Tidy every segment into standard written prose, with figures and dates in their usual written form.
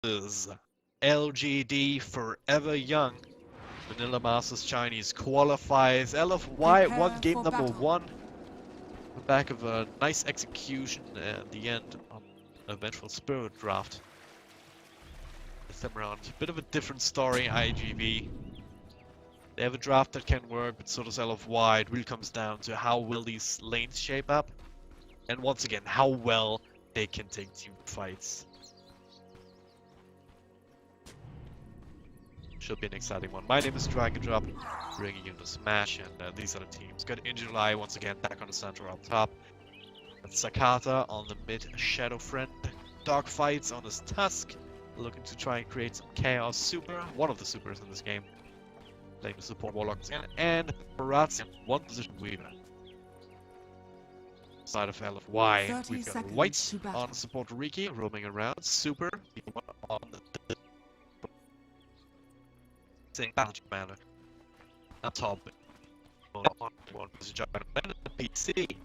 is LGD Forever Young. Manila Masters Chinese qualifies. LFY won Prepare game for number battle. 1. On the back of a nice execution at the end on a Vengeful Spirit draft. This time around, a bit of a different story, IGV. They have a draft that can work, but so does LFY. It really comes down to how will these lanes shape up. And once again, how well they can take team fights. Should be an exciting one. My name is Dragon Drop, bringing you the Smash, and these are the teams. Got In July once again back on the center up top. Got Sakata on the mid, Shadow Friend. Dog Fights on his Tusk, looking to try and create some Chaos Super, one of the supers in this game. Playing the support Warlock again, and Parazzi, one position Weaver. Side of LFY, we've got White on support Riki, roaming around. Super on the same battle commander. On top, one position and a PC.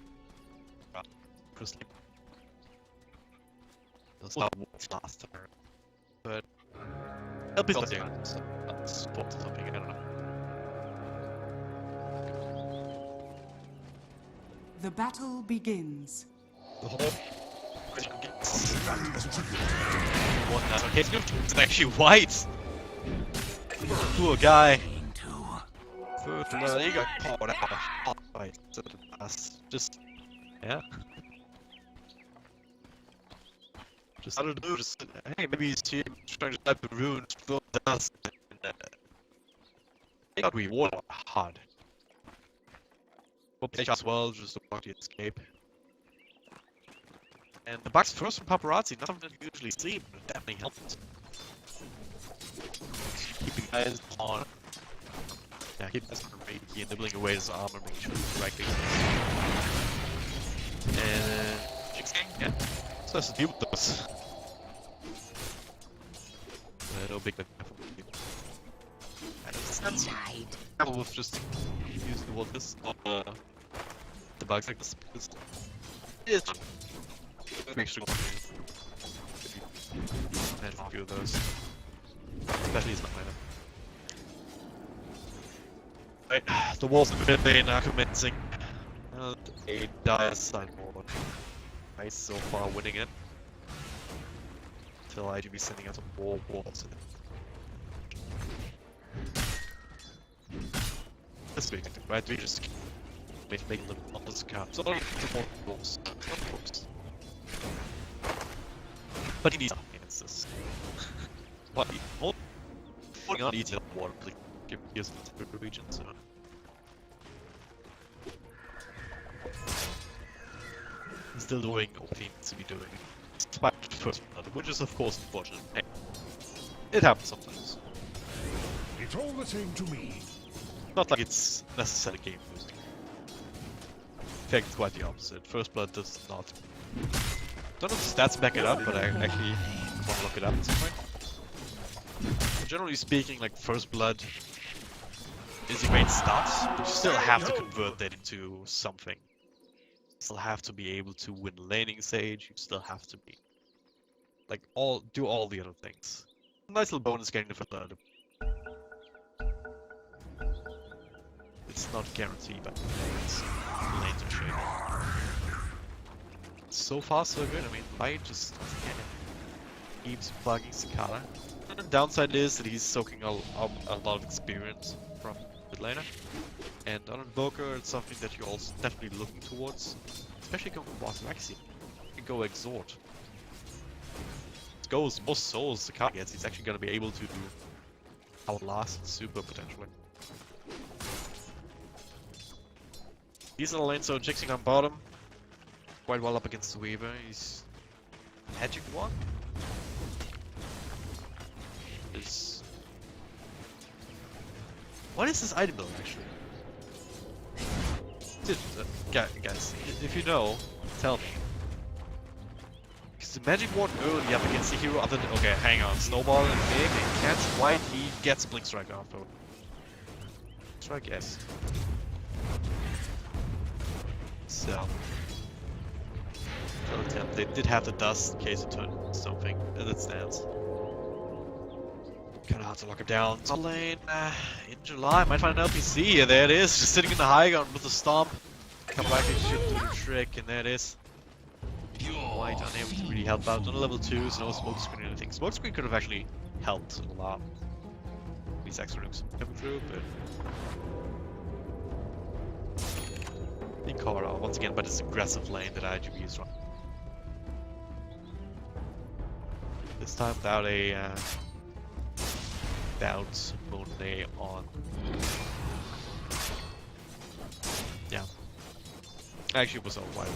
Crystal. That's not what's last turn, but it'll be something. Support something, I don't know. The battle begins. The whole one okay, it's actually White. Poor guy. First blood, he got caught out by the pass. Just yeah. Just out of the blue, just hey, maybe he's here trying to type the runes, fill dust, and he got rewarded hard. Play as well, just to block the escape. And the box first from Paparazzi, not something you usually see, but it definitely helped. Keeping eyes on. Yeah, keeping eyes on Reiki and nibbling away his armor, making sure he's correctly. And Jixing, yeah. So that's the deal with this. No big bit. Careful with just using the word this on the bugs like this because it is make sure if you manage a few of those. Especially he's not minor. Right, the walls of the now commencing. And a dire sideboard. Nice so far winning it. Until IGB sending out some more walls. This week, right? We just making them on this card. So I don't need more walls. Of course. But he needs something against this. But he holding on detail water, please give me some the region, so. He's still doing what he needs to be doing. Despite the first blood, which is of course unfortunate. Hey, it happens sometimes. It's all the same to me. Not like it's necessarily game losing. In fact, it's quite the opposite. First blood does not. Don't know if the stats back it up, but I actually want to look it up at some point. But generally speaking, like first blood is a great start, but you still have to convert that into something. You still have to be able to win laning stage. You still have to be like do all the other things. Nice little bonus getting the first blood. It's not guaranteed, but it's lanes are shape. So far, so good. I mean, Light just keeps plugging Cicada. And the downside is that he's soaking a lot of experience from mid laner. And on Invoker, it's something that you're also definitely looking towards. Especially going for boss Maxi. You can go Exhort. It goes most souls Cicada gets, he's actually going to be able to do Outlast Super potentially. These are the lanes, so Jixing on bottom. Quite well up against the Weaver. He's Magic one. What is this item build actually? Guys, if you know, tell me. Because the Magic Ward early up against the hero other than... Okay, hang on. Snowball and Big, and catch White, he gets Blink Strike off though. Strike, yes. So they did have the dust in case it turned into something, and it stands. Kinda hard to lock him down. Top lane in July. Might find an LPC. Yeah, there it is. Just sitting in the high ground with the stomp. Come back and should do the trick, and there it is. White unable to really help out. On level 2, so no smoke screen or anything. Smoke screen could have actually helped a lot. These extra nukes coming through, but being covered out once again by this aggressive lane that IGB is running. This time without a bounce Monet on. Yeah. Actually, it was all wild.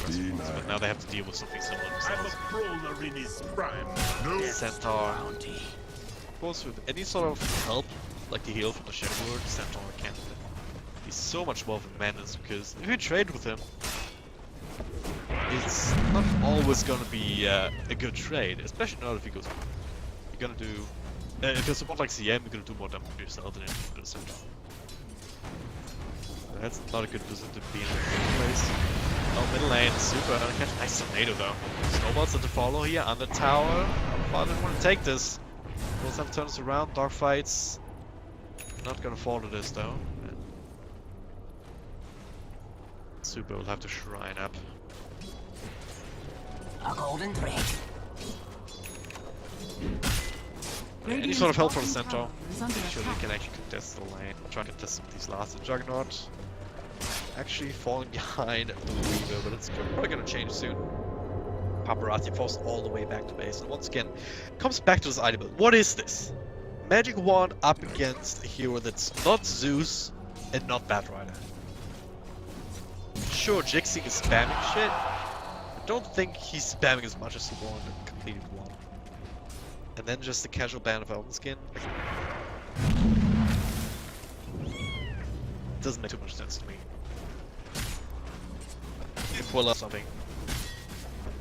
But now they have to deal with something similar themselves. Brawler in his prime. No Centaur. Of course, with any sort of help, like the heal from the Shadow Word, Centaur can be so much more of a menace, because if you trade with him, it's not always gonna be a good trade, especially not if he goes. You're gonna do. If you support like CM, you're gonna do more damage to yourself than anything to the Centaur. That's not a good position to be in the first place. Oh, middle lane, super. Nice tornado though. Snowballs at the follow here on the tower. I didn't want to take this. We'll have to turn us around, dark fights. Not gonna fall to this though. And super will have to shrine up. A golden thread. Any sort of help from the Centaur. Sure they can actually contest the lane. Try to test some of these last. The Juggernaut actually falling behind the Weaver, but it's probably gonna change soon. Paparazzi falls all the way back to base, and once again comes back to this item. What is this? Magic Wand up against a hero that's not Zeus and not Batrider. Sure, Jixing is spamming shit. I don't think he's spamming as much as the one that completed one. And then just the casual ban of Elven Skin. Doesn't make too much sense to me. Pull up something.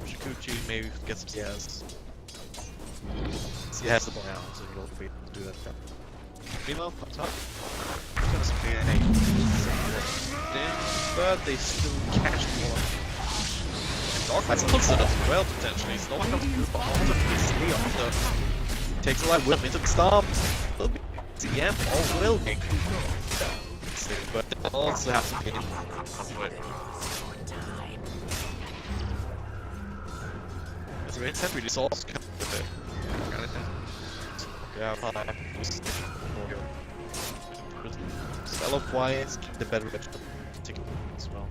Shikuchi, maybe get some CS. He has the ball now, so you'll be able to do that. Meanwhile, up top. Just be a but they still catch one. And Dogfight's also as well, potentially. Snow comes through behind him, he's stay after. Takes a lot with him into the storm. Will be CM or will be. But they also have to get in onto it. As a intent, we just also come with it. Yeah, LFY is the better ticket as well.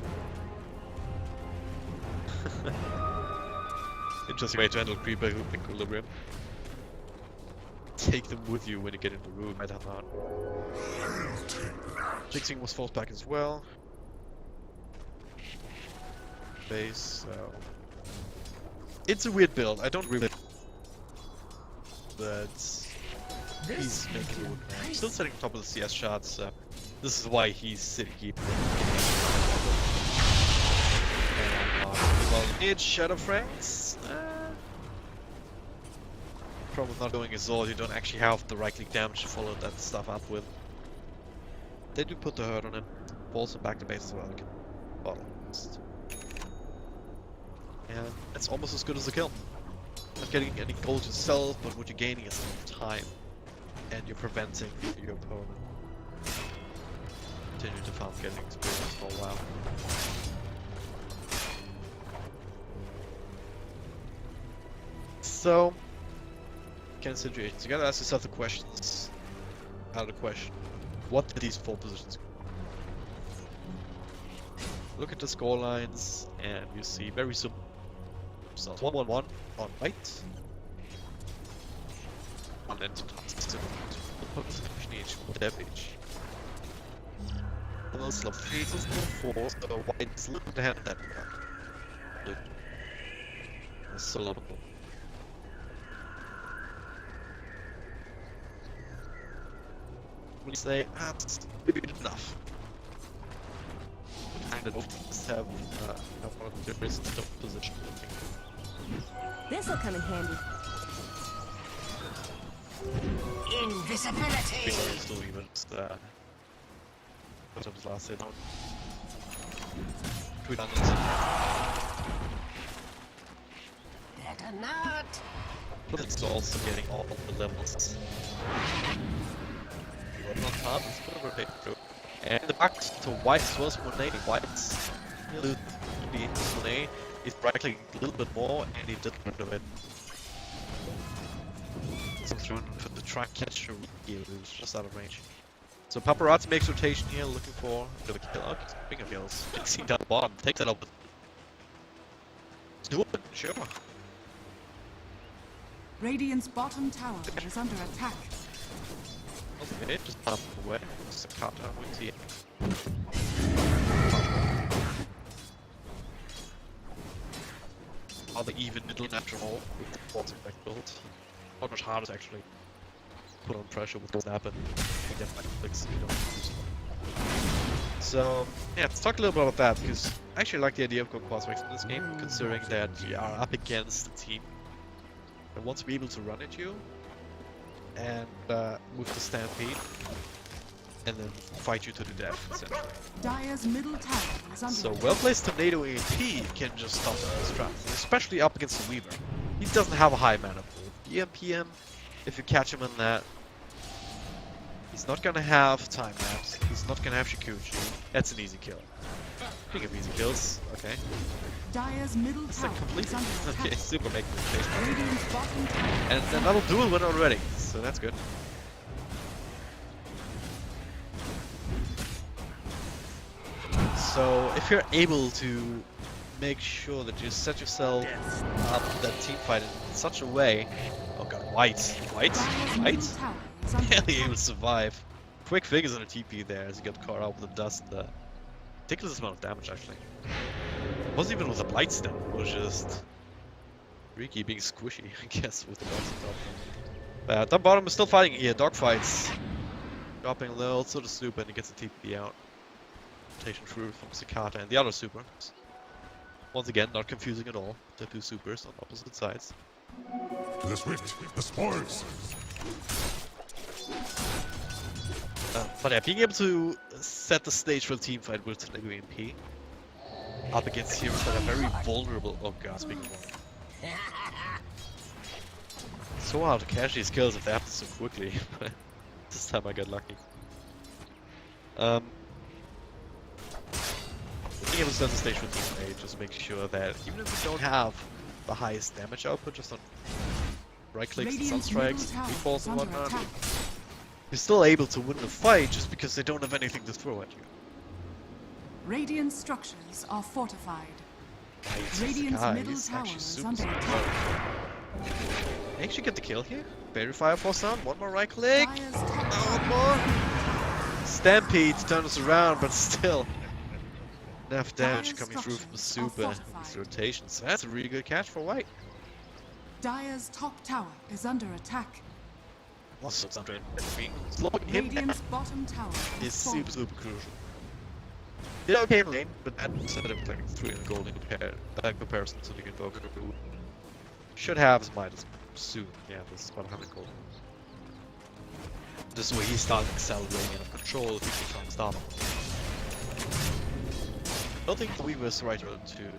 Interesting way to handle creeper equilibrium. Take them with you when you get in the room. I don't know. Jixing was false back as well. Base, so it's a weird build. I don't agree with it, but he's making it work now. Still sitting on top of the CS shots. This is why he's sitting here. Well, mid Shadow Franks. Problem with not going Azor, you don't actually have the right click damage to follow that stuff up with. They do put the hurt on him. Falls him back to base as well. Bottle. And it's almost as good as a kill. Not getting any gold yourself, but what you're gaining is time. And you're preventing your opponent. Continue to farm getting experience for a while. So, kind of situations. You gotta ask yourself the questions. Out of the question. What did these 4 positions? Look at the score lines, and you see very simple results. 1-1-1 on white. On end damage. Almost level 3 to level 4, so white is a little bit ahead of that one. It's so lovable. We say that's maybe enough. And it have one of the different position. This'll come in handy. Invisibility. Still even what was last hit? Better not. It's also getting all of the levels. But not hard, it's gonna rotate through. And the back to whites was Monet. Whites will be Monet. He's right clicking a little bit more and he did rid of it. So through for the track catcher he was just out of range. So Paparazzi makes rotation here, looking for a bit of a kill. Okay, bigger kills. Fixing down the bottom, takes it up. Let's do it, sure. Radiant's bottom tower is under attack. Okay, just pop away. Just a countdown with the other even middle natural with the force effect build. Not much harder to actually put on pressure with snap and get like clicks you don't use. So yeah, let's talk a little bit about that because I actually like the idea of going quad-specs in this game, considering that you are up against a team that wants to be able to run at you and with the stampede and then fight you to the death, essentially. Dire's middle tower is under So attack. well-placed tornado EMP can just stop those traps, especially up against the Weaver. He doesn't have a high mana pool. EMPM, if you catch him in that, he's not gonna have time maps, he's not gonna have Shikuchi. That's an easy kill. Speaking of easy kills, okay. Dire's middle It's tower like complete. is under attack. Okay, super make Radiant's bottom tower. and another duel win already, so that's good. So if you're able to make sure that you set yourself up that team fight in such a way, oh god, white, Dire's middle tower is under barely attack. able to survive. Quick figures on a TP there as he got caught out with the dust. Ridiculous amount of damage actually. Wasn't even with a blight stem, it was just Riki being squishy, I guess, with the box on top. Top bottom is still fighting here, dogfights. Dropping low, also the super, and he gets the TP out. Rotation through from Cicada and the other super. Once again, not confusing at all. The two supers on opposite sides. To the swift, the spoils. But yeah, being able to set the stage for the team fight with the WMP up against heroes that are very vulnerable. Oh god, speaking of. So hard to catch these kills if they happen so quickly, but this time I got lucky. Being able to set the stage for team fight just makes sure that even if you don't have the highest damage output, just on right clicks and Radiant's sunstrikes, middle tower refalls is and under whatnot, attack. you're still able to win the fight just because they don't have anything to throw at you. Radiant structures are fortified. Nice. Radiant's Guy, middle he's tower actually is super under smart. attack. They actually get the kill here. Berry Fire Force down, one more right click. Dire's top One tower more. Stampede turns us around, but still enough damage Dire's coming through from the structures are super with fortified. his rotations. That's a really good catch for white. Dire's top tower is under attack. Also, something slowing him down Radiant's bottom tower is fallen. super crucial. Yeah, okay, lane, but that instead of like 3 and gold in comparison to the Invoker, who should have his Midas soon. Yeah, this is about 100 gold. This is where he starts accelerating and of control if he can stop him. I don't think we was right to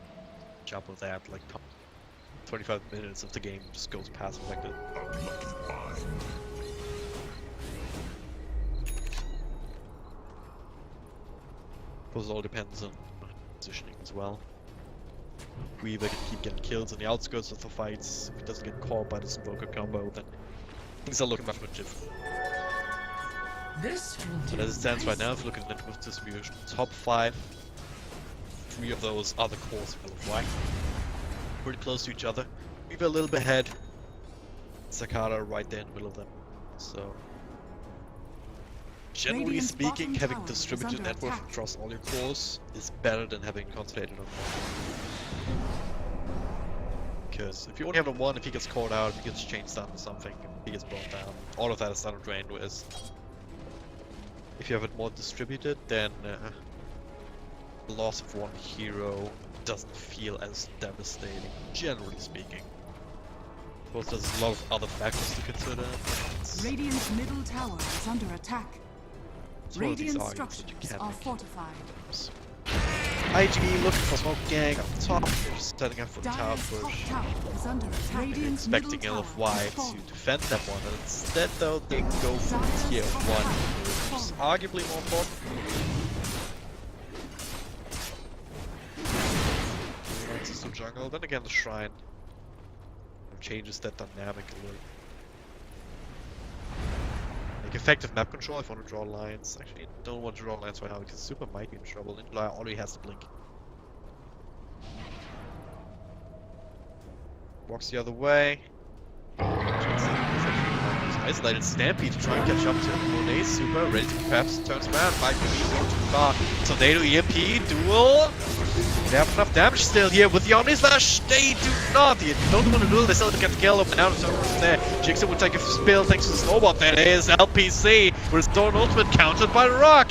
jump with that, like 25 minutes of the game just goes past like that. Of course, it all depends on positioning as well. Weaver can keep getting kills on the outskirts of the fights. If he doesn't get caught by the Invoker combo, then things are looking much different. This will But as it stands right now, if you look at the network distribution, top 5, 3 of those are the cores of LFY. Pretty close to each other. Weaver a little bit ahead. Sakata right there in the middle of them. So, generally Radiant's speaking, bottom having tower is distributed under network attack. across all your cores is better than having concentrated on one. Because if you only have one, if he gets caught out, if he gets chain stunned or something, if he gets brought down, all of that is done and drained. Whereas if you have it more distributed, then the loss of one hero doesn't feel as devastating, generally speaking. Of course, there's a lot of other factors to consider. Radiant's middle tower is under attack. It's one of these Radiant arguments that you structures can't are make. fortified. IGE looking for smoke gang up top. They're just setting up for the tower Dire's top push. tower is under attack. They're Radiant's expecting middle tower LFY has fallen. to defend that one, and instead though they go for Dire's tier top 1, tower which has is fallen. arguably more important. It's the jungle, then again the shrine changes that dynamic a little. Like effective map control if I want to draw lines. Actually, I don't want to draw lines right now because Super might be in trouble. Ninja already has to blink. Walks the other way. Isolated Stampede to try and catch up to him. Monet Super ready to perhaps turns around. Might be going too far. Tornado EMP duel. They have enough damage still here with the Omni Slash. They do not. They don't want to duel. They still get the kill. But now the turn from there. Jigsaw would take a spill thanks to the snowball. There is LPC with his Dawn Ultimate countered by the Rock.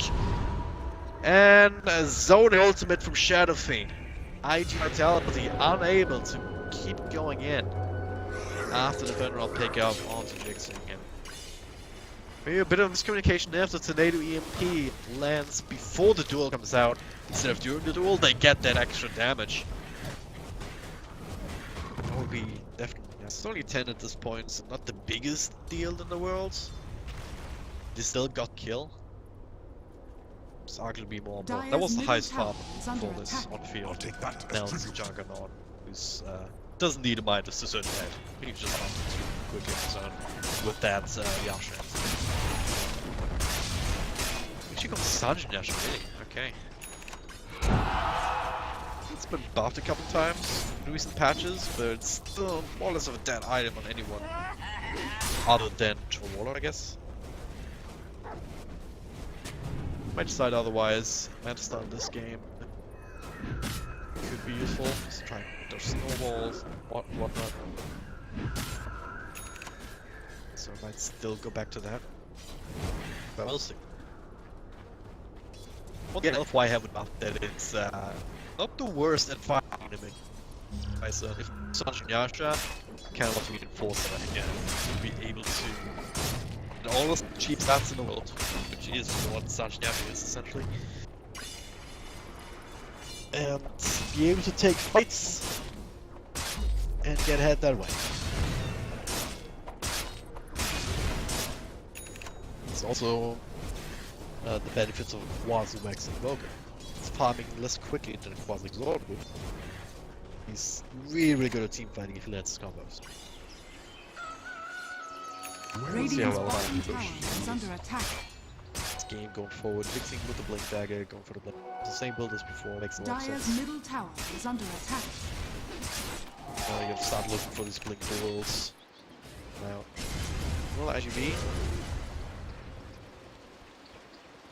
And a Zone Ultimate from Shadow Fiend. IG Vitality unable to keep going in after the turnaround pickup onto Jigsaw again. Maybe a bit of miscommunication there after Tornado EMP lands before the duel comes out. Instead of during the duel, they get that extra damage. That would be definitely... It's only 10 at this point, so not the biggest deal in the world. They still got kill. It's arguably more important. That was the highest farm for this on field. I'll take that Now as it's the tribute. Juggernaut, who's doesn't need a Midas to certain head. He just wants to quickly on his own with that Yasha. She got Sanjin Yasha, really? Okay. It's been buffed a couple times in recent patches, but it's still more or less of a dead item on anyone other than Troll, I guess. Might decide otherwise. Manchester in this game could be useful. Just try those snowballs, whatnot. So I might still go back to that. But we'll see. One thing LFY have with buff that it's not the worst at fire enemy. So if Sanjin Yasha kind of reinforce that again, to be able to all those cheap stats in the world, which is what Sanjin Yasha is essentially. And be able to take fights and get ahead that way. It's also the benefits of Quasi Max Invoker. It's farming less quickly than Quasi Exort would. He's really, really good at team fighting if he lets his combos. Radiant's bottom tower is under attack. This game going forward, mixing with the Blink Dagger, going for the Blink. It's the same build as before, makes a lot of Dire's sense. middle tower is under attack. Now you gotta start looking for these Blink duels. Now, well, IGV.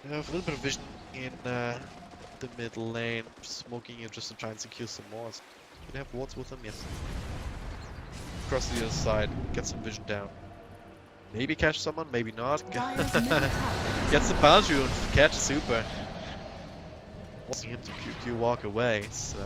You have a little bit of vision in the middle lane, smoking it just to try and secure some more. Can you have wards with them? Yes. Across the other side, get some vision down. Maybe catch someone, maybe not. Dire's middle tower is Gets the boundary rune, catch super. Forcing him to QQ walk away, so...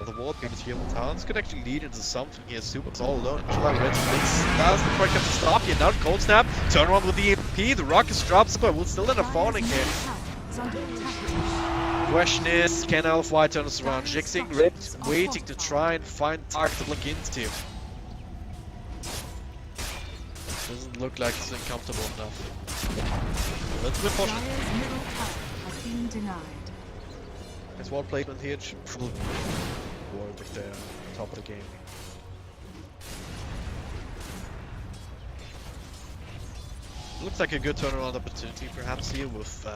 The ward being human talents could actually lead into something here. Super's all alone. July Red Sphinx. That's the quite to stop here. Now Cold Snap. Turn around with the EMP. The Rockets drops, but will still end up falling here. Dire's middle tower is under attack. Question is, can LFY turn us around? Jixing Red waiting to try and find a target to blink into. Doesn't look like it's uncomfortable enough. Let's be cautious. Dire's middle tower has been denied. Nice wall placement here. Should probably work with the top of the game. Looks like a good turnaround opportunity perhaps here with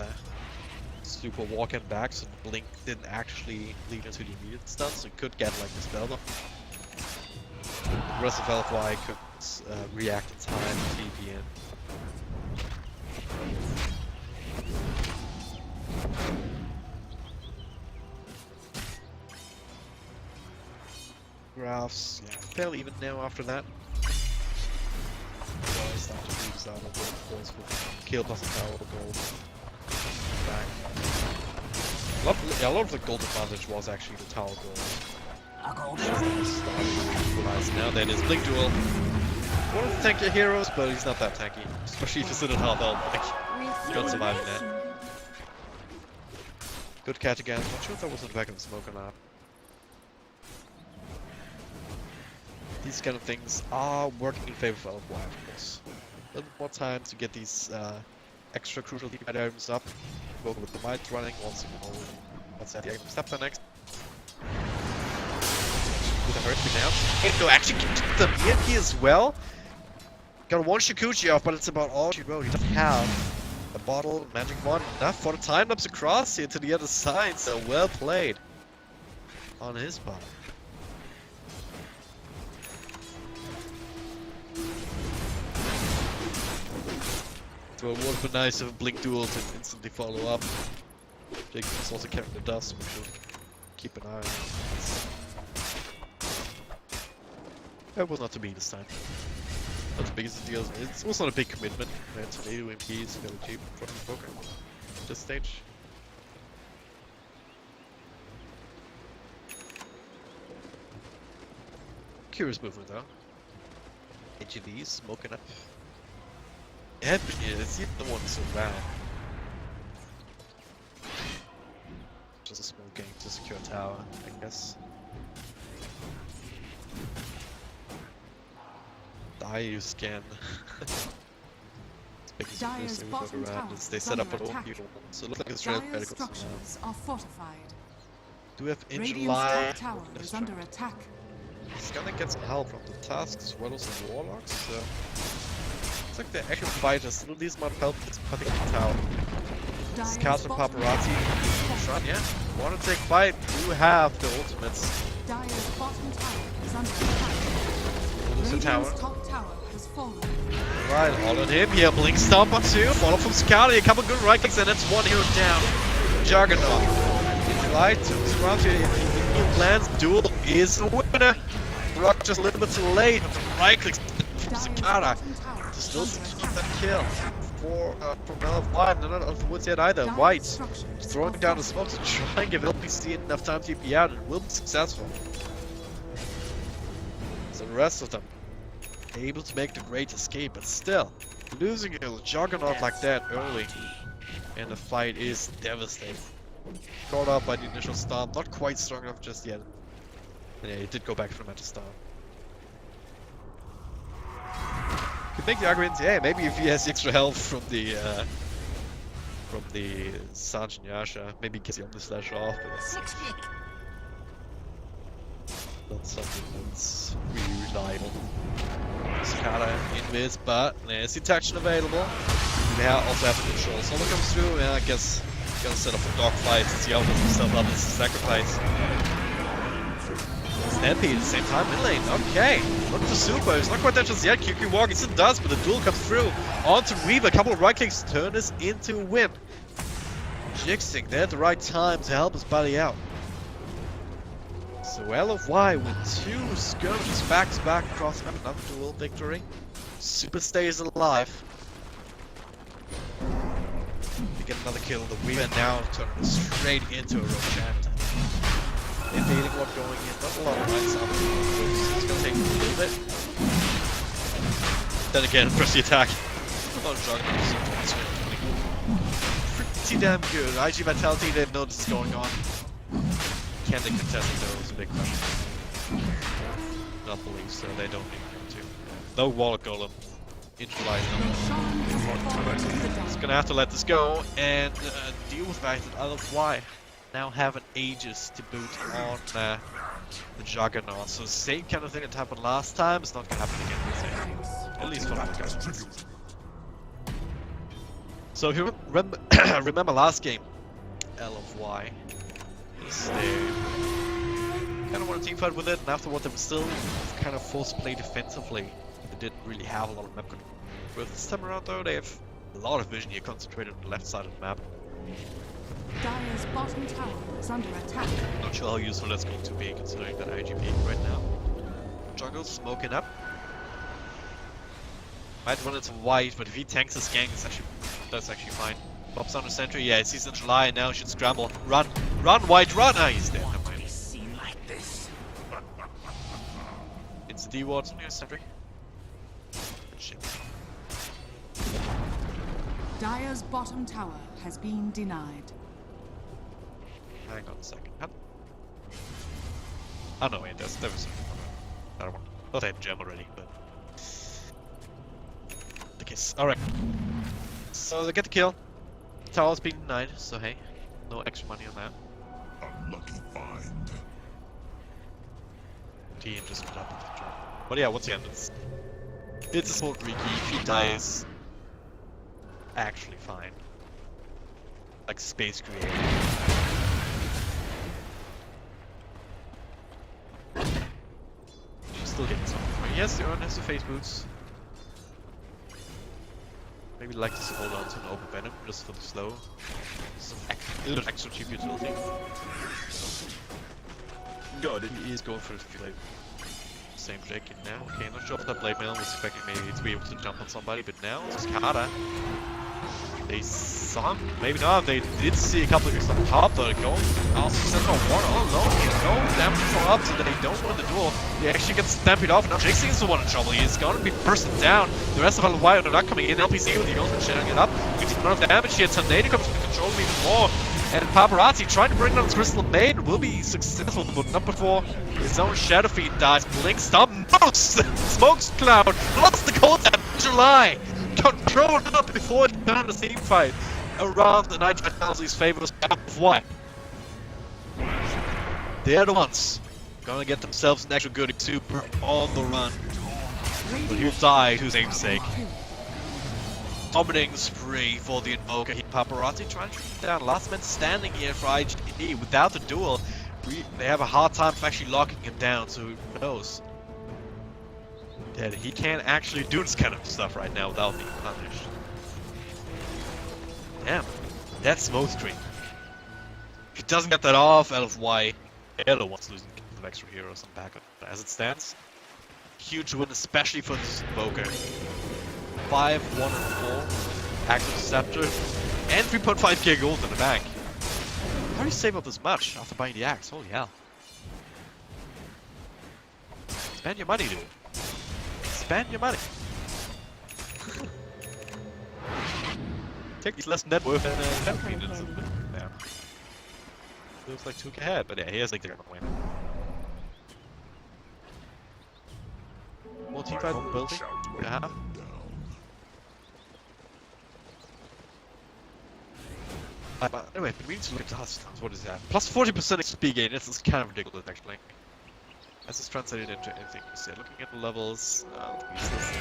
Super walking back, so Blink didn't actually lead into the immediate stun, so it could get like this spell off. The rest of LFY could react in time and TP in. Graphs, yeah, fairly even now after that. I start to lose out of the points with kill plus a tower gold. Back. A lot of the gold advantage was actually the tower gold. A gold Now then is Blink Duel. One of the tankier heroes, but he's not that tanky. Especially if you sit at half health, like, you don't survive that. Good catch again. Not sure if that was in the back of the smoke or not. These kind of things are working in favor of LFY, of course. A little more time to get these extra crucial team items up. Go with the might running once you know what's that. Yeah, step the next. With a hurt me now. And no, actually keep them here as well. Got one Shikuchi off, but it's about all she wrote. He doesn't have a bottle, magic wand, enough for the time lapse across here to the other side, so well played on his part. So it would have been nice if a Blink duel to instantly follow up. Jacob is also carrying the dust, we should keep an eye on it. That was not to be this time. Not the biggest deal. It was not a big commitment. It's an 8 MPs, very cheap for the poker. At this stage. Curious movement though. HEV smoking up. Yeah, but yeah, it's the one so bad. Just a small game to secure a tower, I guess. Die scan. Dire's bottom tower they is set up under an own attack. people. So it looks like it's real Dire's medical structures are fortified. Do we have in Radiant's July? top tower is under attack. He's gonna get some help from the tasks as well as the warlocks. So looks like the actual fighters still at least amount of help is cutting the tower. Dire's Scouts and bottom paparazzi. Shot, yeah. Want to take fight? You have the ultimates. Dire's bottom tower is under attack. Lose the tower. Radiant's top tower has fallen. Right, all on him here. Blink stomp up two. Follow from Scout. A couple good right clicks, and that's one hero down. Juggernaut. In July, to round here, if lands, duel is the winner. Rock just a little bit too late. But the right clicks from Cicada to still keep that kill. For LFY, they're not off the woods yet either. White throwing down the smoke to try and give LPC enough time to TP out, and will be successful. So the rest of them able to make the great escape, but still losing a Juggernaut like that early, and the fight is devastating. Caught up by the initial stomp, not quite strong enough just yet. And yeah, he did go back for the match stomp. Could make the argument, yeah, maybe if he has extra health from the Sergeant Yasha, maybe he gets the Omni Slash off, but that's not something that's really reliable. Cicada in this, but there's detection available. We also have the control. Solo comes through, and I guess gonna set up a dogfight since he opens himself up as a sacrifice. Stampede at the same time, mid lane. Okay, look for Super. It's not quite that just yet. QQ walk, it does, but the duel comes through. On to Reaver, a couple of right clicks turn this into a win. Jixing there at the right time to help his buddy out. So LFY with 2 skirmishes back to back across the map, another duel victory. Super stays alive. We get another kill. The Weaver now turning straight into a Roshan. Invading one going in, not a lot of rights up. It's gonna take a little bit. Then again, press the attack. Oh, Juggernaut. Pretty damn good. IG Vitality didn't know this is going on. Can they contest it though? Is a big question. Not believe so, they don't need to. No Wall Golem. In July. It's gonna have to let this go and deal with that LFY. Now have an Aegis to boot on the Juggernaut. So same kind of thing that happened last time, it's not gonna happen again this year. At least for now. So if you remember last game, LFY. They kind of want to team fight with it, and afterward they were still kind of forced to play defensively. They didn't really have a lot of map control. But this time around though, they have a lot of vision here concentrated on the left side of the map. Dire's bottom tower is under attack. Not sure how useful that's going to be considering that IGP right now. Jungle smoking up. Might run into White, but if he tanks his gang, that's actually fine. Pops on the sentry, yeah, it's in July, and now he should scramble. Run! Run, White, run! Ah, he's dead, never mind. It's the D-Ward, near sentry. Shit. Dire's bottom tower has been denied. Hang on a second. Oh no, wait, there was another one. I thought I had gem already, but... The kiss. Alright. So they get the kill. Tower's been denied, so hey. No extra money on that. A lucky find. Team just put up with the drop. But yeah, once again, it's a small Greeky. If he dies, actually fine. Like space creator. She's still getting something. Yes, Euron has the face boots. Maybe like to hold on to an open venom just for the slow. Some a little extra cheap utility. God, he is going for the blade. Same Jake in now. Okay, not sure if that blade mail was expecting maybe to be able to jump on somebody, but now it's Kata. They saw him, maybe not. They did see a couple of guys on top, but going also sent on one all alone. No damage from up, so they don't win the duel. He actually gets stamped off. Now Jake seems the one in trouble. He's gonna be bursting down. The rest of LFY are not coming in. LPC with the ultimate sharing it up. We see none of damage here. Tornado comes to control him even more. And Paparazzi trying to bring down his Crystal Maiden will be successful, but not before his own Shadow Feet dies. Blink stop most smokes cloud. Lost the cold at July. Controlled up before it began the team fight around the Nitrate Penalties favors LFY. They're the ones gonna get themselves an extra good super on the run. But he'll die to his namesake. Dominating spree for the Invoker. Paparazzi trying to keep down. Last man standing here for IGD without the duel. They have a hard time actually locking him down, so who knows that he can't actually do this kind of stuff right now without being punished. Damn, that's smoke screen. If he doesn't get that off, LFY, they're the ones losing of extra heroes on backup. As it stands, huge win, especially for this Invoker. 5, 1, and 4, active scepter, and 3.5k gold in the bank. How do you save up this much after buying the axe? Holy hell. Spend your money, dude. Spend your money. Technically less net worth than yeah. Feels like 2k ahead, but yeah, here's like they're gonna win. More team fight on building. Yeah. But anyway, we need to look at the dust. What is that? Plus 40% XP gain. This is kind of ridiculous, actually. As it's translated into anything you said. Looking at the levels, we still see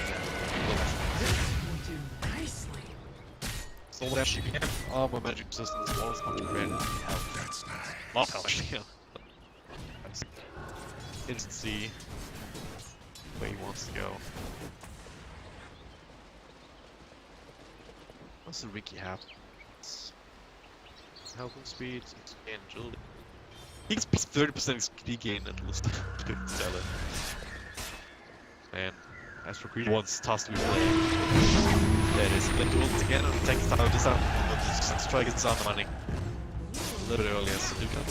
Do nicely. Soul Dash, you can armor magic resistance as well as much greater health. That's nice. Not health, actually. Instant see where he wants to go. What's the Ricky have? Health and speed, and agility. He gets plus 30% XP gain at least. Couldn't sell it. And as for Greedy wants tasked to be playing. There it is. Blink once again on the text tower. This out. Let's try to get some money. A little bit earlier, so do come.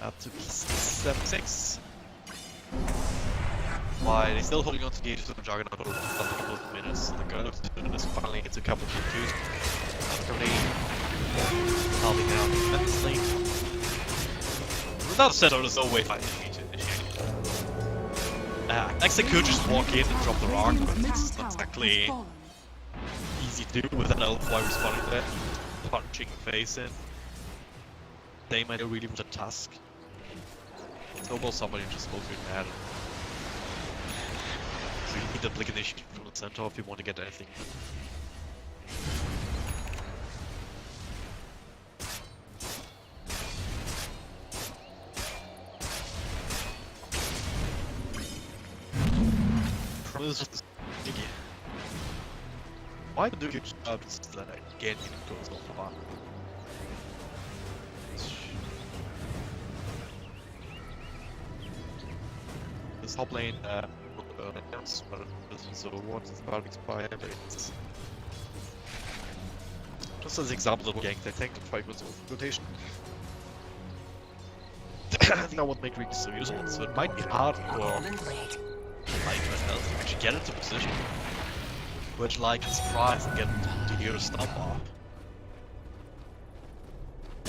Up to 7-6. Why they're still holding on to gauges of the Juggernaut over a couple of minutes. The gun looks to this finally gets a couple of Q2s. Currently helping out immensely. Without a setup, there's no way fighting to initiate. Next they could just walk in and drop the rock, but it's not exactly easy to do with an LFY responding to that. Punching face in. They might really with a tusk. Snowball somebody just smoking mad. So you need the Blink Initiative from the center if you want to get anything. Promise of the sticky. Why do you job just that again go so far? This top lane so what is about to expire, but it's just as an example of a gank they take to fight with rotation. I think I won't make Ricky so useful, so it might be hard for like myself to actually get into position. Which like is surprised and get into hero stomp off.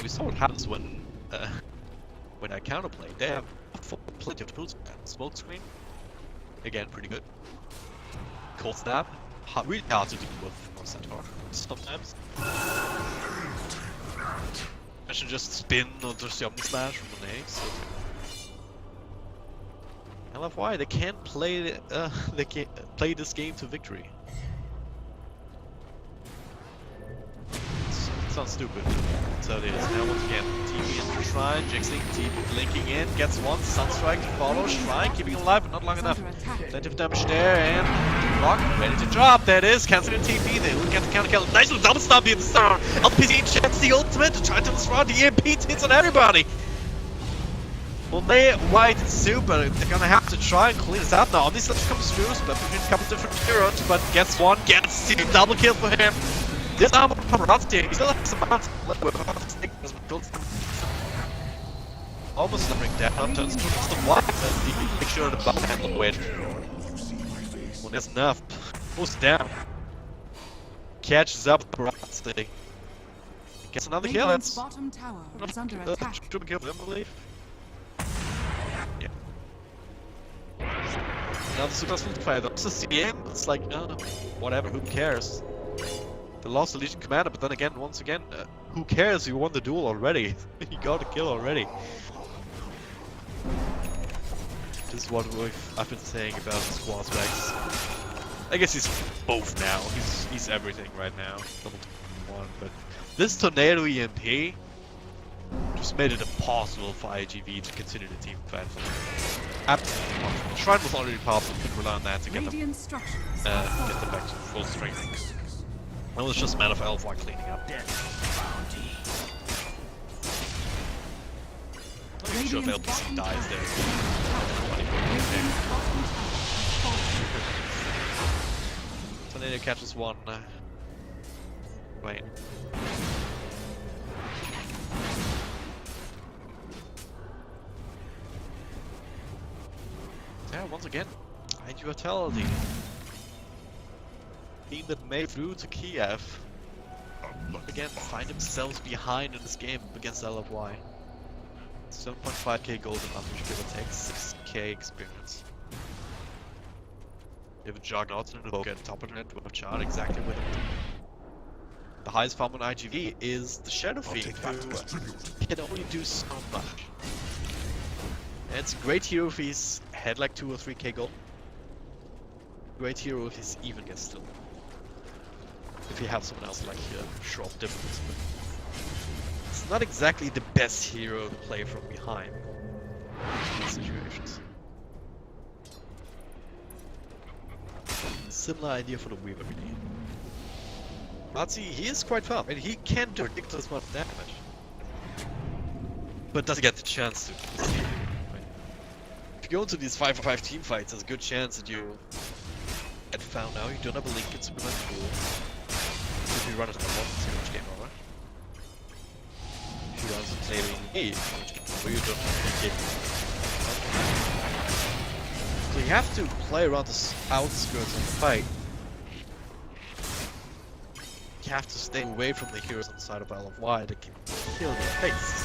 We saw what happens when I counterplay. They have plenty of tools. Smoke screen, again, pretty good. Cold snap, really hard to deal with on Centaur sometimes. I should just spin or just the Omni Slash from an ace. LFY, they can't play play this game to victory. It sounds stupid. So it is. Now once again, TP into Shrine, Jinxing, TP linking in, gets one, Sunstrike to follow, Shrine keeping him alive but not long enough. Plenty of damage there, and Rock ready to drop. There it is, canceling TP, they will get the counter kill. Nice little double stomp in the star. LPC checks the ultimate to try to destroy the EMP hits on everybody. Well, they white super, they're gonna have to try and clean this up now. This slash comes through, split between a couple different heroes, but gets one, gets two, double kill for him. This armor paparazzi, he still has some amount almost numbering down, turns to the white, and make sure the button handle weight. Well, there's enough. Pulls down. Catches up the paparazzi. Gets another kill, Radiant's it's bottom tower is under attack. triple kill for him, I believe. Yeah. Another successful fight. That's the CM. It's like, no, whatever, who cares? They lost the Legion Commander, but then again, once again, who cares? You won the duel already. You got a kill already. This is what I've been saying about Squad Rex. I guess he's both now. He's everything right now. Double one, but this Tornado EMP just made it impossible for IGV to continue the team fight. Absolutely impossible. Shrine was already powerful, but rely on that to get them back to full strength. It was just a matter of LFY cleaning up. I'm not sure if LPC dies there. Tornado catches one. Wait. Yeah, once again, find your vitality. Team that made through to Kiev again find themselves behind in this game against LFY. 7.5k gold and average, give or take 6k experience. You have a Juggernaut and a Invoker at top of it with a chart exactly with it. The highest farm on IGV is the Shadow Fiend, who can only do so much. And it's a great hero if he's had like 2 or 3k gold. Great hero if he's even gets still. If you have someone else like Shrub difference. It's not exactly the best hero to play from behind in these situations. Similar idea for the Weaver really. Nazi, he is quite fast. I mean, he can do ridiculous amount of damage. But doesn't get the chance to succeed. If you go into these 5v5 team fights, there's a good chance that you get found out. You don't have a link in Superman Pool. If you run it on one, it's a much game over. If you run it maybe in much game over, you don't have any game. So you have to play around the outskirts of the fight. You have to stay away from the heroes on the side of LFY that can kill your face.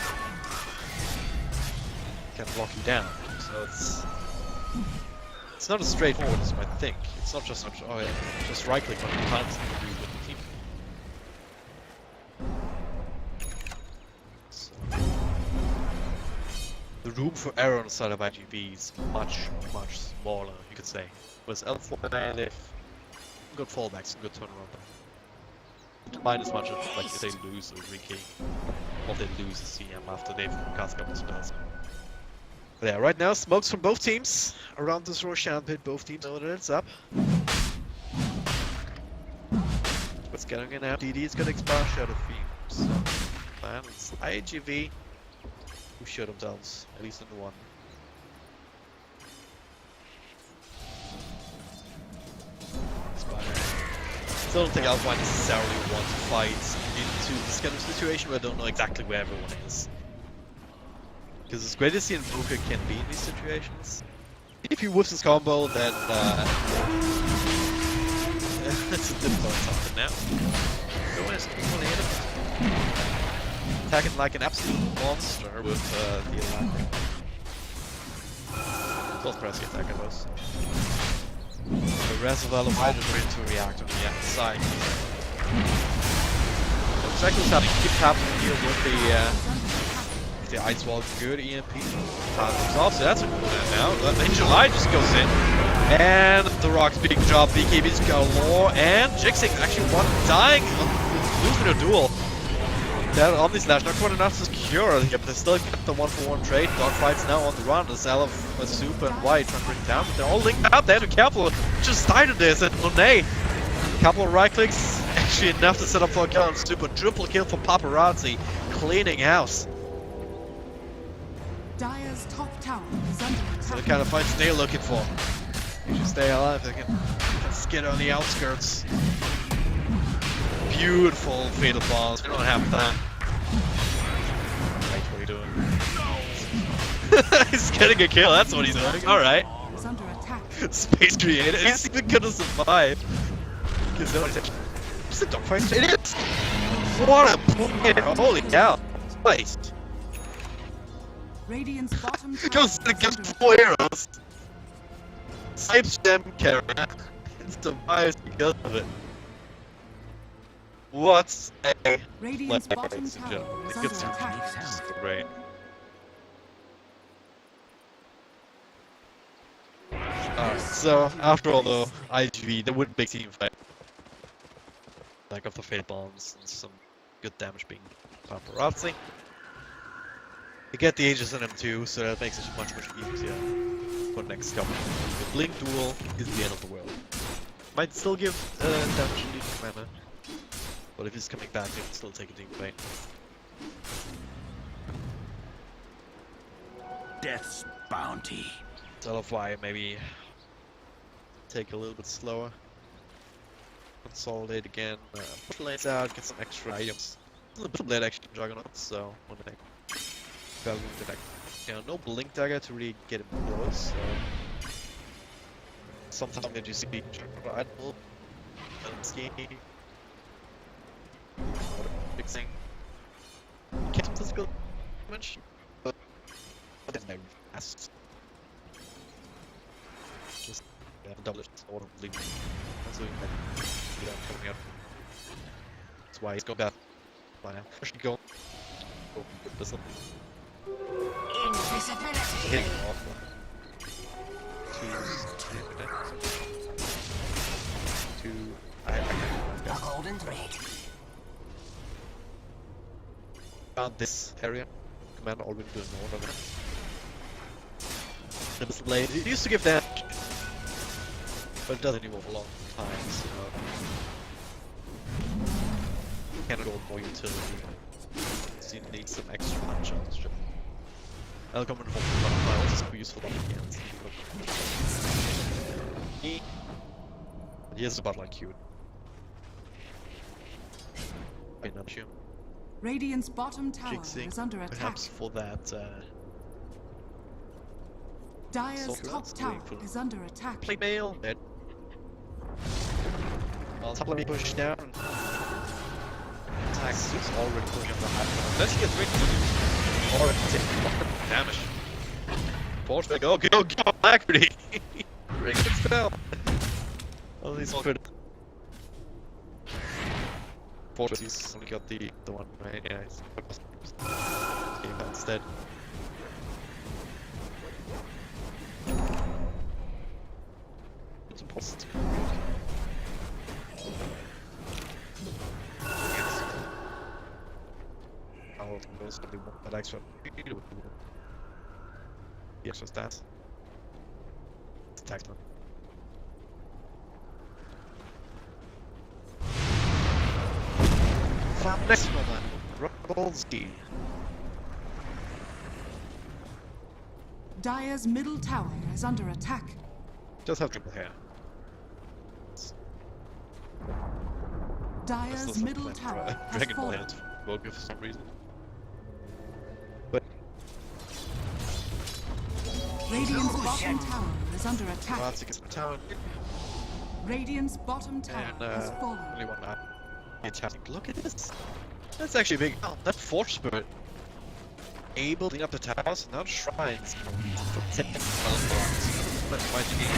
Can block you down. So it's not as straightforward as you might think. It's not just oh yeah, just right click on the times and agree with the team. So, the room for error on the side of IGV is much smaller, you could say. Whereas L4 they have good fallbacks and good turnaround. Mine as much as like if they lose a Riki or they lose a CM after they've cast a couple spells. But yeah, right now smokes from both teams around this Roshan pit. Both teams know that it's up. What's going on now? DD is gonna expire Shadow Fiend. So, and it's IGV who show themselves, at least in the one. So I don't think LFY necessarily want to fight into this kind of situation where I don't know exactly where everyone is. Because as great as the Invoker can be in these situations, if he whiffs his combo, then it's a difficult topic now. Going is equally attacking like an absolute monster with the Atlantic. Close press attack, I suppose. The rest of LFY just ready to react on the side. Exactly what's happening. Keep happening here with the Ice Wall. Good EMP. Off, so that's a good one now. Then July just goes in. And the Rock's big job. BKB's galore. And Jixing actually one dying on losing a duel. That Omni-Slash not quite enough to secure here, but they still kept the 1-for-1 trade. Dogfight's now on the run. There's LF, Super, and White trying to bring down, but they're all linked up. They have to be careful. Just started this, and Monet. Couple of right clicks, actually enough to set up for a kill on Super. Triple kill for Paparazzi, cleaning house. Dire's top tower is under attack. So the kind of fights they're looking for. If you stay alive, they can skid on the outskirts. Beautiful fatal balls. We don't have time. Right, what are you doing? He's getting a kill, that's what he's doing. Alright. Is under attack. Space creator. He's even gonna survive. Because nobody's just a dogfight. It is! What a point! Holy cow. Placed. Radiant's bottom tower Goes is against under 4 heroes. Saves them carry. And survives because of it. What's a Radiant's bottom ladies and tower gentlemen? is It under gets attack. great. Alright, so after all though, IGV, they would big team fight. Like of the fatal bombs and some good damage being Paparazzi. They get the Aegis in them too, so that makes it much easier for the next couple. The Blink duel is the end of the world. Might still give damage in the commander. But if he's coming back, he can still take a team fight. Death's bounty. LFY maybe take a little bit slower. Consolidate again, push lanes out, get some extra items. A little bit of late action Juggernauts, so when they value the deck. Yeah, no Blink Dagger to really get him close, so sometimes they just see Juggernaut idle and ski. Big thing. Can't physical damage, but it's very fast. Just double it or leave it. That's what you can coming out. That's why he's going back. Actually go with this one. Invisibility. Hitting off. Two. I A golden thread. found this area. Commander already doing more than that. It was late. It used to give damage, but it doesn't anymore for a long time, so can't go more utility. So you need some extra punch on this ship. I'll come in home for I'll just be useful on the hands. He has about like cute. I not sure. Radiant's bottom tower Jixing, is under attack. perhaps for that Dire's Soldier, top that's tower really cool. is under attack. play mail. Dead. Well, top let me push down. Attack suits already pushing on the high ground. Let's get rid of it. Already take damage. Force, go, Alacrity! Ring the spell! Oh, he's all good. Fortress, he's only got the one, right? Yeah, he's game that instead. It's important. I'll also do that extra. The extra stats. It's attack time. Next one then. Rolski. Dire's middle tower is under attack. Does have triple hair. Dire's middle tower has Dragon Ball fallen. hands woke me for some reason. But Radiant's bottom tower is under attack. Paparazzi gets the tower Radiant's bottom tower and has fallen. only one up. attacking. Look at this. That's actually big. Oh, that Forge Spirit. Able to clean up the towers and now the shrines. For 10 Let's find the game.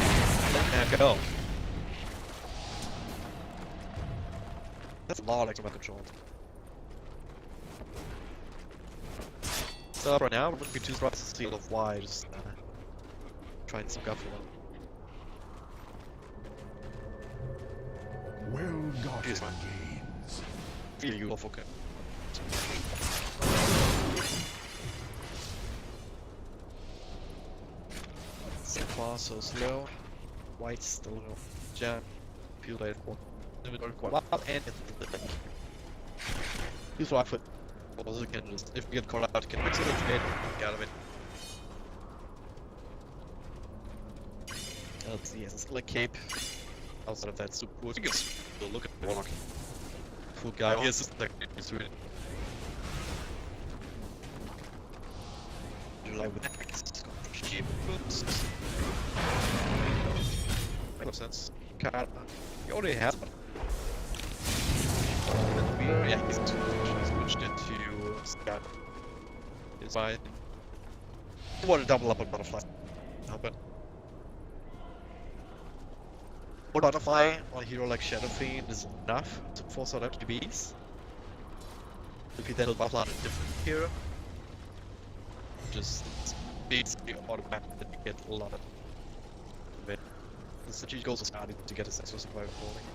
Let go. That's a lot of extra control. So right now, I wouldn't be too surprised to see LFY just trying some guff for them. Well gotten Cheers. gains. Really you off, okay. So far, so slow. White's still no jam. Feel like quite well, and here's what I put. Also, can just if we get caught out, can mix it with it, get out of it. Let's see, it's like cape. Outside of that, super cool. I think it's look at the Warlock. Cool guy. He has this technique. He's really. July with X. Cheap boots. Makes no sense. Card. He already has one. Yeah, he's too much. He's switched into Scout. It's fine. I want to double up on Butterfly. No, but. Or Butterfly on a hero like Shadow Fiend is enough to force out FTBs. If you then Butterfly on a different hero, just basically automatically get a lot of it. The G goes to starting to get a successful survival holding.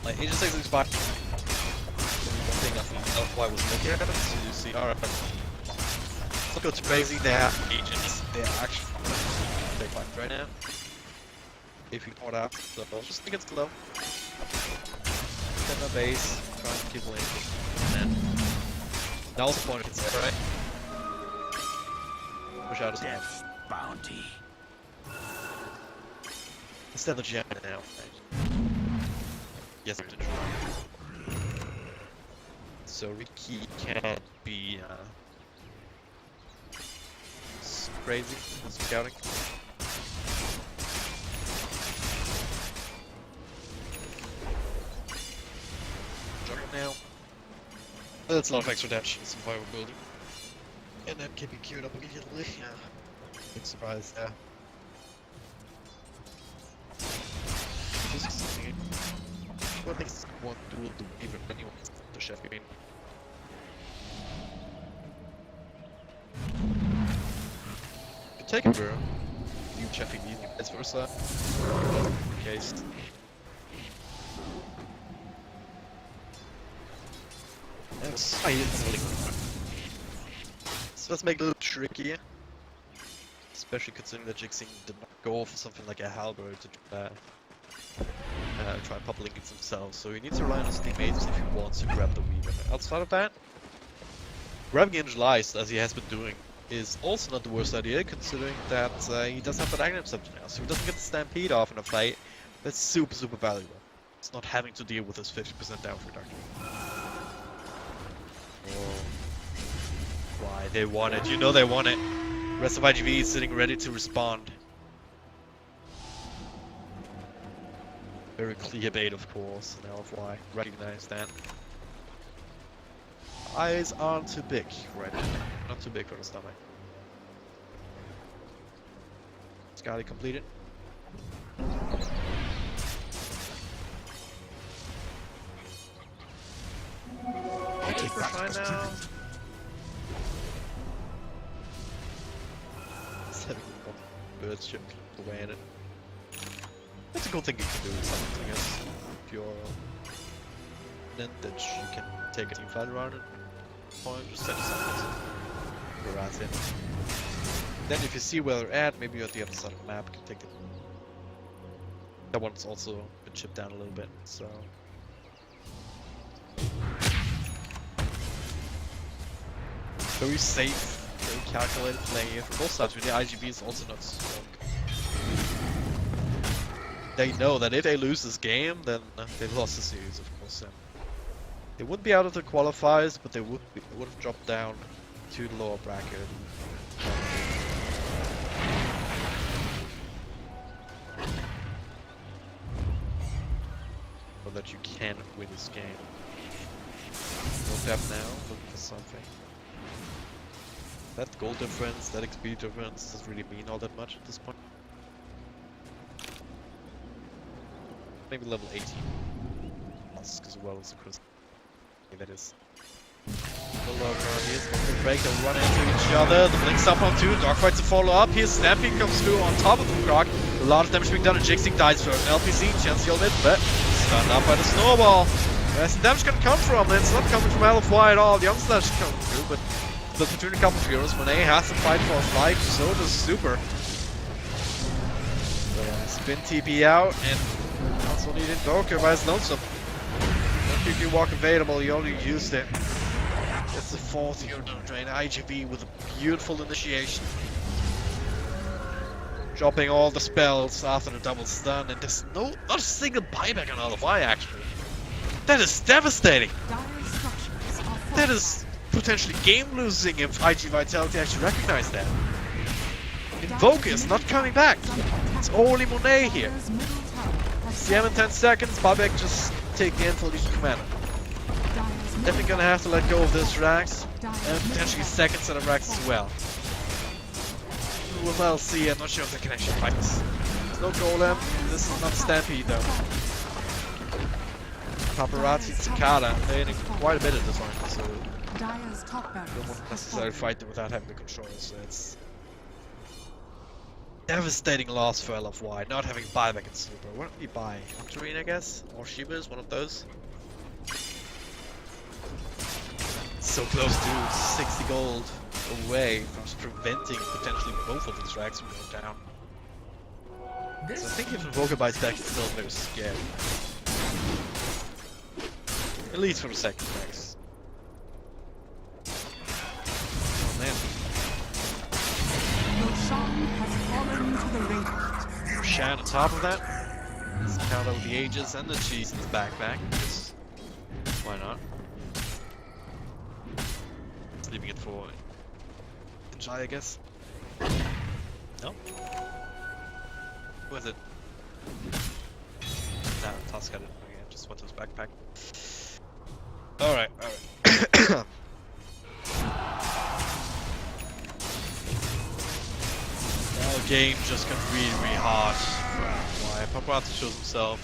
Like Agent 665. One thing I think LFY was looking at it, so you see, alright. Look what's crazy, they're agents. They're actually they fight right now. If you point out, so just think it's low. Set my base, try and keep winning. And that was the point of it, right? Push out his hand. Death's bounty. Instead of Jan now. Right? Yes, I'm try. So Ricky can't be crazy with scouting. Juggle now. That's a lot of extra damage in survival building. And that can be queued up immediately. Yeah. Big surprise there. What makes one duel do even anyone the chef game? You can take it, bro. You chefing me, vice versa. In case. So let's make it a little trickier. Especially considering that Jixing did not go for something like a halberd to try pop linking themselves. So he needs to rely on his teammates if he wants to grab the Weaver. Outside of that, grabbing Angelized, as he has been doing, is also not the worst idea, considering that he does have that Aghanim Scepter now, so he doesn't get the Stampede off in a fight. That's super, super valuable. It's not having to deal with his 50% down reduction. Oh. Why? They want it. You know they want it. Rest of IGV is sitting ready to respond. Very clear bait, of course, and LFY recognize that. Eyes aren't too big right now. Not too big for the stomach. Scotty completed. I take that as now. tribute. Setting up birds ship away in it. That's a cool thing you can do with something, I guess. If you're then that you can take a team fight around it. Or just set something around it. Then if you see where they're at, maybe you're at the other side of the map, you can take it. That one's also been chipped down a little bit, so. Very safe, very calculated play here from both sides. The IGB is also not strong. They know that if they lose this game, then they've lost the series, of course. They wouldn't be out of the qualifiers, but they would have dropped down to the lower bracket. that you can win this game. No depth now, looking for something. That gold difference, that XP difference doesn't really mean all that much at this point. Maybe level 18. Plus, as well as the crystal. That is. The logo here's going to break, they'll run into each other. The Blink's up on 2, Dogfights to follow up. Here's Stamping comes through on top of the Croc. A lot of damage being done, and Jixing dies for an LPC, chance he'll hit, but stunned up by the snowball. Where's the damage gonna come from? It's not coming from LFY at all. The Unslash come through, but the between a couple of heroes, Monet has to fight for his life, so does Super. So yeah, spin TP out, and also need Invoker by his lonesome. No QQ walk available, he only used it. It's the 4th hero drain. IGV with a beautiful initiation. Dropping all the spells after the double stun, and there's not a single buyback on LFY actually. That is devastating! Dire's structures are That is potentially game losing if IG Vitality actually recognize that. Invoker is not coming back! It's only Monet here. Dire's middle tower has CM in 10 seconds, buyback just take the info Legion Commander. Dire's Definitely gonna have to let go of this Rax, Dire's and potentially second set of Rax as well. We'll see, I'm not sure if they can actually fight this. There's no Golem, this is not Stampede though. Paparazzi and Cicada, they're in quite a bit at this point, so Dire's top barracks don't want to have necessarily fallen. fight them without having the controls, so it's devastating loss for LFY, not having buyback in Super. What did we buy? Octarine, I guess? Or Shiba is one of those? So close to 60 gold away from preventing potentially both of these racks from going down. So I think if Invoker buys back, it's still very scary. At least for the second racks. Oh man. Roshan has fallen to the radiant. Shan on top of that. Let's count out the ages and the cheese in his backpack. Because why not? Leaving it for Enjoy, I guess. No? Who is it? Nah, Tusk got it. Okay, just went to his backpack. Alright, alright. Now the game just got really, really hard. Why? Paparazzi shows himself.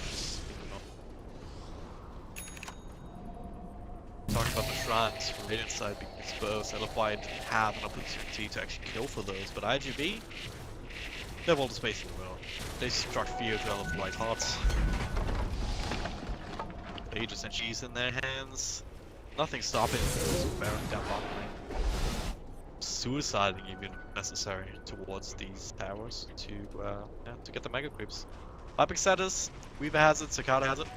Talking about the shrines from Radiant side being exposed, LFY didn't have an opportunity to actually kill for those, but IGB, they have all the space in the world. They struck fear to LFY's hearts. They just had cheese in their hands. Nothing stopping them from bearing down bottom lane. Suiciding even necessary towards these towers to get the mega creeps. Epic status, Weaver has it, Cicada has it.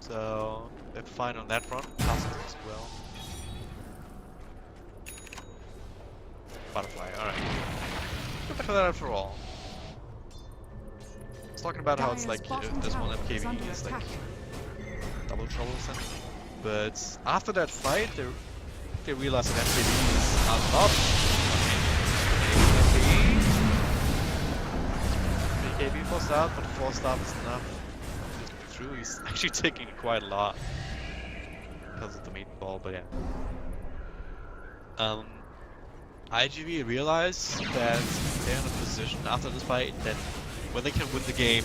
So they're fine on that front. Tusk as well. Butterfly, alright. Good back for that after all. I was talking about how it's like this one MKV is like double trouble essentially. But after that fight, they realized that MKVs are not BKB forced out, but forced out is enough. Through, he's actually taking quite a lot because of the meatball, but yeah. IGV realized that they're in a position after this fight that when they can win the game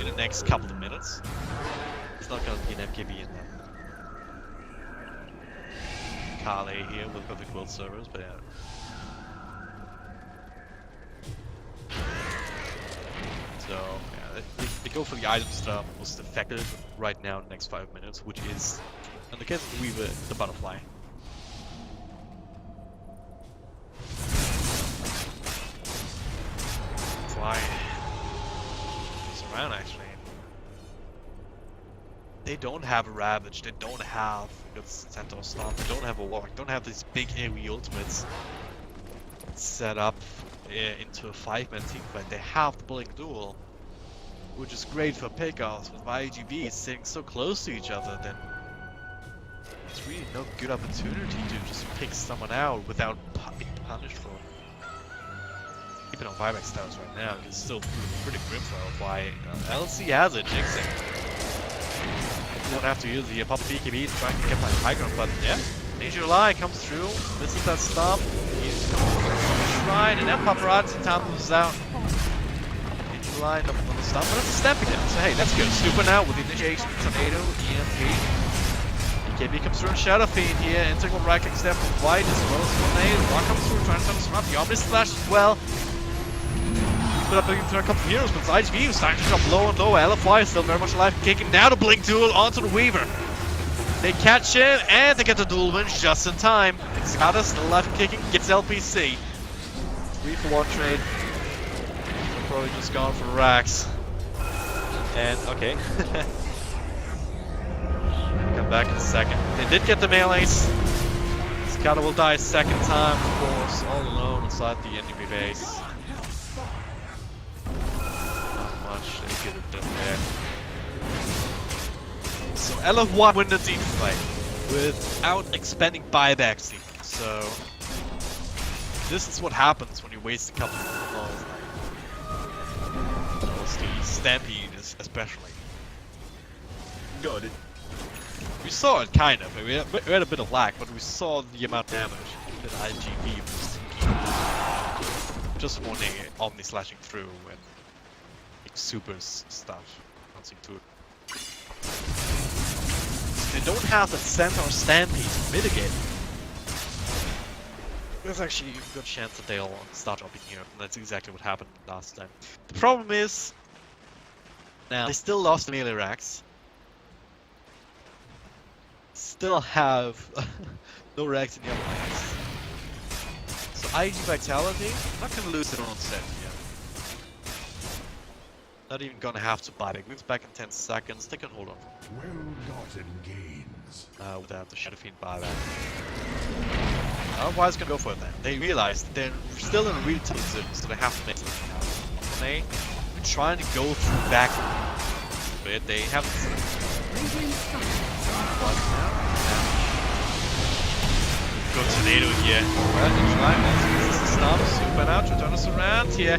in the next couple of minutes, it's not gonna be an MKB in there. Kale here with perfect world servers, but yeah. So, yeah, they go for the item stuff most effective right now in the next 5 minutes, which is, in the case of Weaver, the butterfly. Fly goes around actually. They don't have a Ravage, they don't have a Centaur Stomp, they don't have a Walk, don't have these big AoE ultimates set up into a 5-man team fight. They have the Blink Duel, which is great for pickoffs, but IGB is sitting so close to each other that it's really no good opportunity to just pick someone out without being punished for it. Keeping on buyback status right now, it's still pretty grim for LFY. LC has it, Jixing. You don't have to use the pop PKB to try and get my high ground, but yeah. July comes through, misses that stop. He's shrine, and then Paparazzi time moves out. July on the stop, but it's a step again. So hey, that's good. Super now with the initiation, tornado, EMP. PKB comes through in Shadow Fiend here. Integral right click step from White as well as Tornado. Rock comes through, trying to turn us around. The Omni Slash as well. Put up a couple of heroes, but IGV is starting to drop low and low. LFY is still very much alive, kicking now the Blink Duel onto the Weaver. They catch him, and they get the duel win just in time. Xata still alive and kicking, gets LPC. 3-for-1 trade. They're probably just gone for racks. And, okay. Come back in a second. They did get the melees. Xata will die a second time, of course, all alone inside the enemy base. They could have done there. So LFY win the team fight without expending buybacks even. So this is what happens when you waste a couple of balls, like the Stampede especially. Got it. We saw it kind of. We had a bit of lag, but we saw the amount of damage that IGV was just wanting Omni slashing through and supers stuff. Not seem to. They don't have the center or stampede to mitigate. There's actually a good chance that they'll start dropping here, and that's exactly what happened last time. The problem is, now they still lost the melee racks. Still have no racks in the other lanes. So IG Vitality, not gonna lose their own set yet. Not even gonna have to buy. They moves back in 10 seconds. They can hold on. Well-gotten gains. Without the Shadow Fiend buyback. Otherwise, gonna go for it then. They realize that they're still in a really tough position, so they have to make something out. They're trying to go through back but they haven't. Go tornado here. Well, this is stop. Super now. Turn us around here.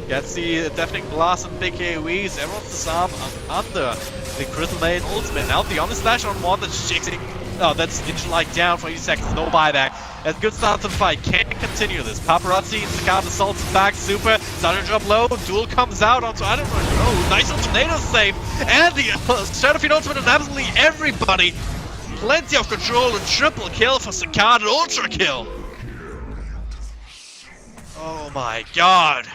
Gets the deafening blast and big AoEs. Everyone's disarmed under the Crystal Maiden ultimate. Now the Omni Slash on one that's shaking. Oh, that's Ninja-like down for 80 seconds. No buyback. That's a good start to the fight. Can't continue this. Paparazzi, Sakata assaults back. Super. Starting to drop low. Duel comes out onto, I don't know. Nice little tornado save. And the Shadow Fiend ultimate on absolutely everybody. Plenty of control and triple kill for Sakata. Ultra kill. Oh my god.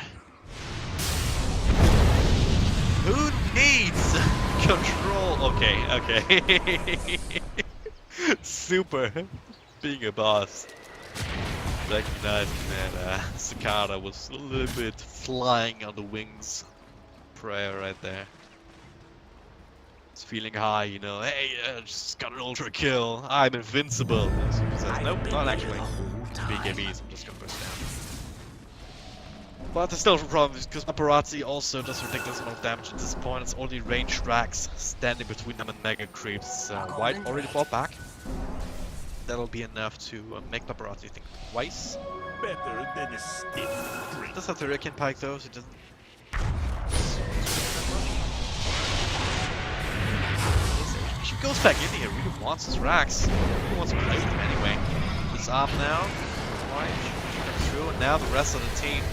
Who needs control? Okay. Super. Being a boss. Recognizing that Sakata was a little bit flying on the wings. Prayer right there. It's feeling high, you know. Hey, just got an ultra kill. I'm invincible. Super says, nope, not actually. BKBs, I'm just gonna push down. But there's still some problems because Paparazzi also does ridiculous amount of damage at this point. It's only ranged racks standing between them and Mega Creeps. White already fought back. That'll be enough to make Paparazzi think twice. Better than a stiff drink. Does have the Hurricane Pike though, so it doesn't. He goes back in here, really wants his racks. He wants to play with them anyway. He's up now. White comes through, and now the rest of the team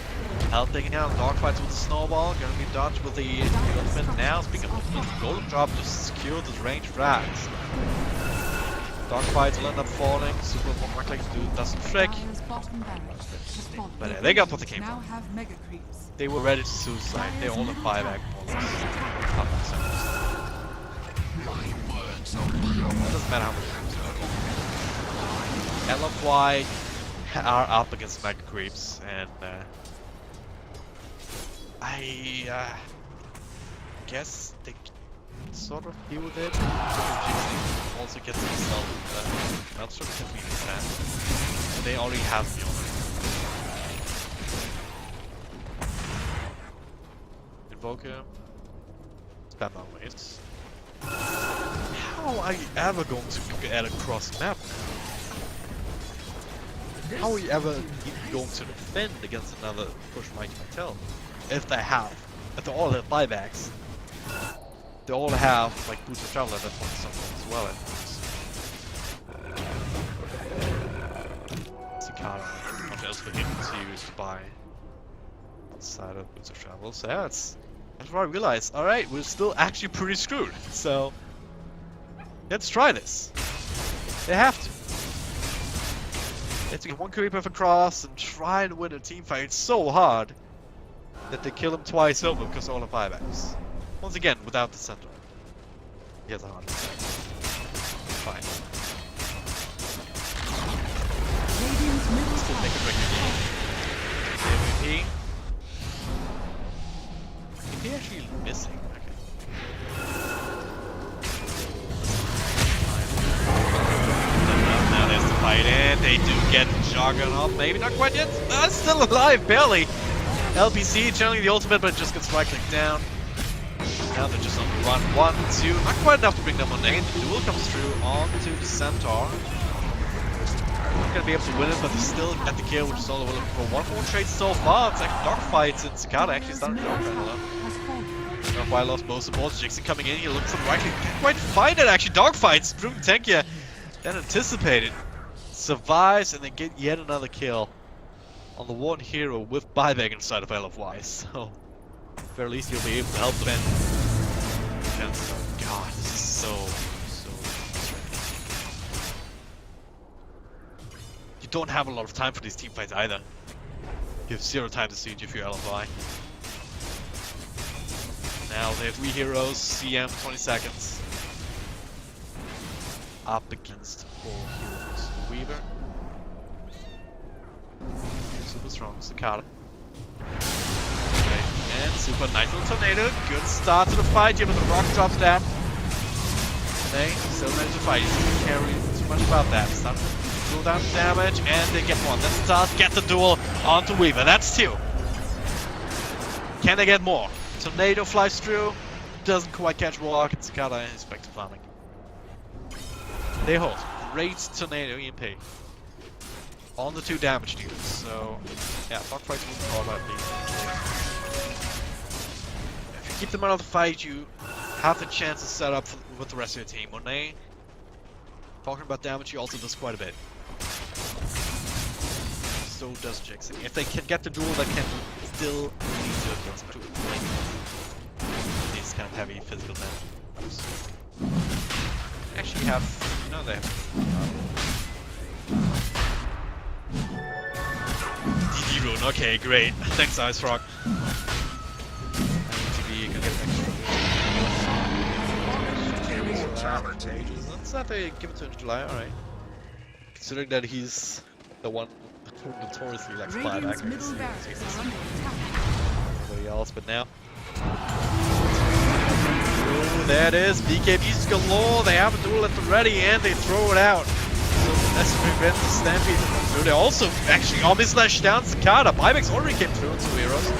helping out. Dogfights with the snowball, gonna be dodged with the ultimate now. Speaking of ultimate, golden drop to secure those ranged racks. Dogfights will end up falling. Super one click doesn't trick. But they got what they came for. They were ready to suicide. They all have buyback. It doesn't matter how much LFY are up against Mega Creeps, and I guess they sort of deal with it. Also gets himself not sort of convenience hand. They already have the owner. Invoker. Spam our waves. How are you ever going to get across the map now? How are you ever even going to defend against another push Mighty Mattel? If they all have buybacks. they all have like boots of travel at that point something as well. Cicada, much else for him to buy outside of boots of travel. So yeah, that's what I realized. All right, we're still actually pretty screwed. So let's try this. They have to. They have to get one creeper across and try and win a team fight. It's so hard that they kill him twice over because of all the buybacks. Once again, without the center. He has a hard time. Fine. Radiant's middle Still tower. make a break MVP. MVP actually missing. Okay. Now there's the fight in. They do get Juggernaut. Maybe not quite yet. Still alive, barely. LPC channeling the ultimate, but it just gets right clicked down. Now they're just on the run. 1, 2. Not quite enough to bring them on lane. The duel comes through onto the Centaur. Not gonna be able to win it, but they still get the kill, which is all we're looking for. 1 more trade so far. It's like dogfights in Cicada actually starting to dogfight a lot. Has fallen. LFY lost both supports. Jackson coming in, he looks for the right click. Can't quite find it actually. Dogfights, proving tankier than anticipated. Survives and then get yet another kill on the one hero with buyback inside of LFY. So, at the very least, he'll be able to help them. God, this is so You don't have a lot of time for these team fights either. You have 0 time to siege if you're LFY. Now they have 3 heroes, CM 20 seconds. Up against 4 heroes. Weaver. Super strong, Cicada. Okay, and super nice little tornado. Good start to the fight here, but the rock drops down. They still manage to fight. You can't carry too much about that. Start to duel down damage, and they get 1. Then Stars get the duel onto Weaver. That's 2. Can they get more? Tornado flies through, doesn't quite catch Rock, and Cicada is back to farming. They hold. Great tornado EMP on the 2 damage dealers. So, yeah, dogfights moving forward. If you keep them out of the fight, you have the chance to set up with the rest of your team. Monet, talking about damage, he also does quite a bit. So does Jackson. If they can get the duel, they can still lead to a kill. These kind of heavy physical damage. Actually have, no, they have. DD rune, okay, great. Thanks, Ice Frog. I need to be gonna get extra. That's that they give it to him in July, alright. Considering that he's the one who notoriously likes buyback. Radiant's middle barracks are under attack. Nobody else, but now. Oh, there it is. BKBs galore. They have a duel at the ready and they throw it out. So that's prevents the stampede to come through. They also actually almost slashed down Cicada. Buybacks already came through into heroes.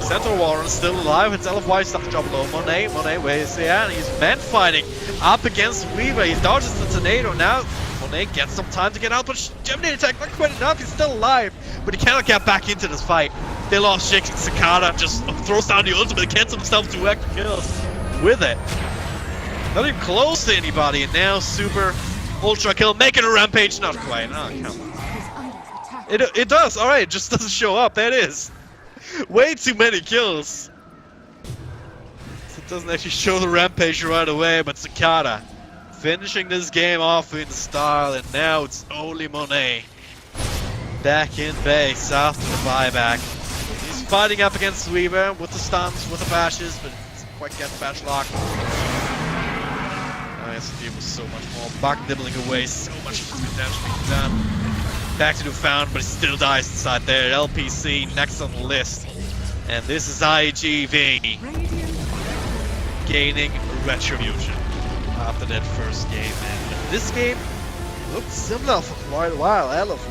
Centaur Warren still alive. It's LFY stuff to drop low. Monet, where is he at? He's man fighting up against Weaver. He dodges the tornado now. Monet gets some time to get out, but Gemini attack not quite enough. He's still alive, but he cannot get back into this fight. They lost Jackson. Cicada just throws down the ultimate, gets himself 2 extra kills with it. Not even close to anybody, and now super ultra kill, making a rampage. Not quite. Oh, come on. Is under attack. It does. All right, it just doesn't show up. There it is. Way too many kills. So it doesn't actually show the rampage right away, but Cicada finishing this game off in style, and now it's only Monet back in base after the buyback. He's fighting up against Weaver with the stuns, with the bashes, but doesn't quite get the bash lock. SD was so much more back nibbling away, so much damage being done. Back to the found, but he still dies inside there. LPC next on the list. And this is IGV gaining retribution after that first game. And this game looked similar for quite a while. LFY